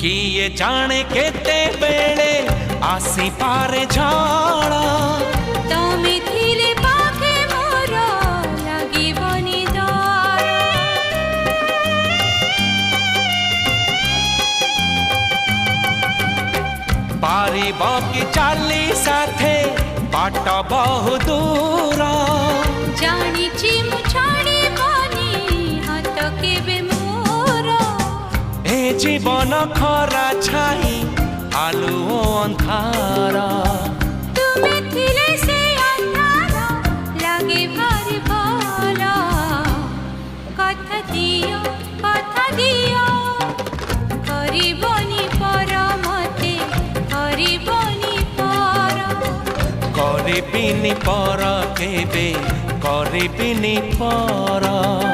किए जाने केते बेले आसी पारे झाड़ा तमे थिले पाखे मोर लागिबनी डर पारिब कि चाली साथे बाट बहु दूर जानिछि मु छाड़िबनी हाथ केबे मोर ए जीवन खरा छाई आलुओ अंधारा तुमे थिले से अंधारा लागे भारी भला कथा दियो करिबनी पर मते करिबनी पर करिबिनी पर केबे करिबिनी पर।